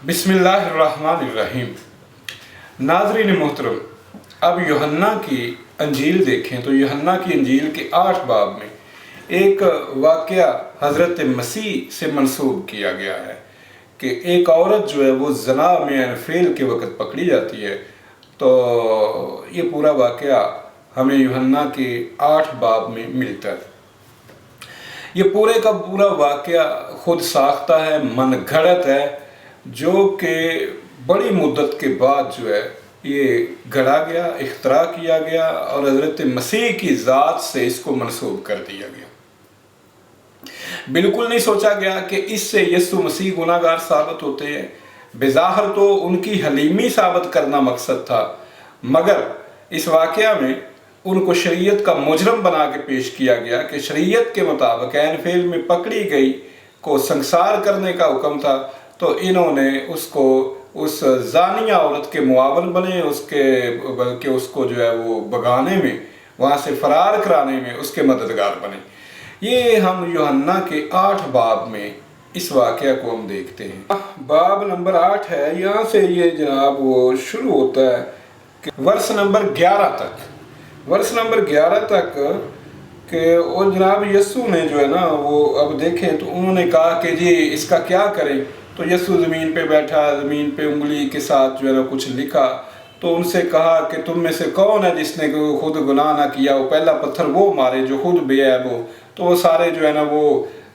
बिस्मिल्लाहिर्रहमानिर्रहीम। नाज़रीन मोहतरम, अब यूहन्ना की अंजील देखें तो यूहन्ना की अंजील के 8 बाब में एक वाक़या हज़रत मसीह से मंसूब किया गया है कि एक औरत जो है वो ज़ना में अनफेल के वक़्त पकड़ी जाती है। तो ये पूरा वाक़या हमें यूहन्ना के 8 बाब में मिलता है। ये पूरे का पूरा वाक़या खुद साख्ता है, मन घड़त है, जो कि बड़ी मुद्दत के बाद जो है ये गढ़ा गया, इख्तरा किया गया और हज़रत मसीह की ज़ात से इसको मंसूब कर दिया गया। बिल्कुल नहीं सोचा गया कि इससे यीशु मसीह गुनाहगार साबित होते हैं। बेज़ाहिर तो उनकी हलीमी साबित करना मकसद था, मगर इस वाक़या में उनको शरीयत का मुजरम बना के पेश किया गया कि शरीयत के मुताबिक ऐन फेल में पकड़ी गई को संसार करने का हुक्म था। तो इन्होंने उसको उस जानिया औरत के मुआवन बने, बल्कि उसको जो है वो भगाने में, वहाँ से फरार कराने में उसके मददगार बने। ये हम यूहन्ना के 8 बाब में इस वाक़या को हम देखते हैं। बाब नंबर 8 है, यहाँ से ये जनाब वो शुरू होता है कि वर्ष नंबर 11 तक कि और जनाब यीशु ने जो है ना वो अब देखें तो उन्होंने कहा कि जी इसका क्या करें। तो यीशु ज़मीन पे बैठा, ज़मीन पे उंगली के साथ जो है ना कुछ लिखा। तो उनसे कहा कि तुम में से कौन है जिसने खुद गुनाह ना किया, वो पहला पत्थर वो मारे जो खुद बेऐब हो। तो वो सारे जो है ना वो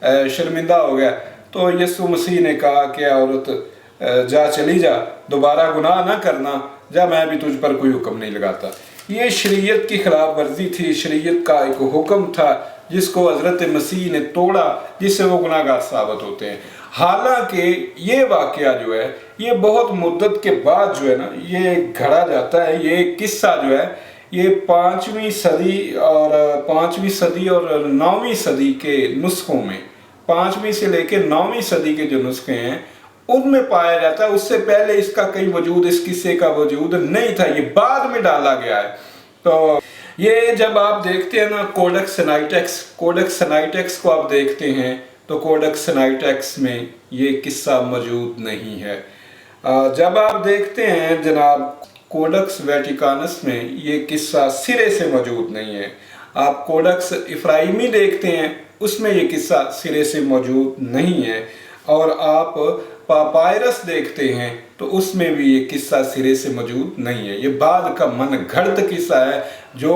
शर्मिंदा हो गया। तो यीशु मसीह ने कहा कि औरत जा चली जा, दोबारा गुनाह ना करना, जा मैं भी तुझ पर कोई हुक्म नहीं लगाता। ये शरीयत की खिलाफ वर्जी थी, शरीयत का एक हुक्म था जिसको हज़रत मसीह ने तोड़ा, जिससे वो गुनाहगार साबित होते हैं। हालांकि ये वाक़या जो है ये बहुत मुद्दत के बाद जो है ना ये घड़ा जाता है। ये किस्सा जो है ये 5वीं सदी और 9वीं सदी के नुस्खों में, 5वीं से लेकर 9वीं सदी के जो नुस्खे हैं उनमें पाया जाता है। उससे पहले इसका कई वजूद, इस किस्से का वजूद नहीं था, ये बाद में डाला गया है। तो ये जब आप देखते हैं ना कोडेक्स सिनाइटेक्स को आप देखते हैं तो कोडेक्स सिनाइटेक्स में ये किस्सा मौजूद नहीं है। जब आप देखते हैं जनाब कोडेक्स वेटिकानस में ये किस्सा सिरे से मौजूद नहीं है। आप कोडेक्स इफ्राइमी देखते हैं उसमें ये किस्सा सिरे से मौजूद नहीं है। और आप पापायरस देखते हैं तो उसमें भी ये किस्सा सिरे से मौजूद नहीं है। ये बाद का मन घड़त किस्सा है जो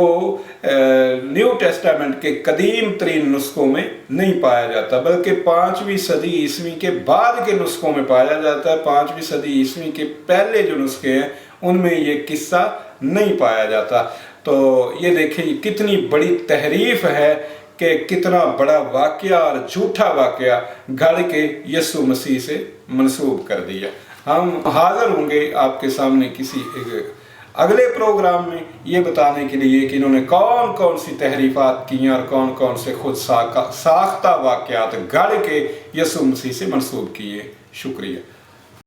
न्यू टेस्टामेंट के कदीम तरीन नुस्खों में नहीं पाया जाता, बल्कि 5वीं सदी ईस्वी के बाद के नुस्खों में पाया जाता है। 5वीं सदी ईस्वी के पहले जो नुस्खे हैं उनमें ये किस्सा नहीं पाया जाता। तो ये देखें कितनी बड़ी तहरीफ है कि कितना बड़ा वाक़या और झूठा वाक़या गढ़ के यीशु मसीह से मंसूब कर दिया। हम हाज़िर होंगे आपके सामने किसी एक अगले प्रोग्राम में ये बताने के लिए कि इन्होंने कौन कौन सी तहरीफ़ात की और कौन कौन से खुद साख्ता वाक़यात गढ़ के यीशु मसीह से मंसूब किए। शुक्रिया।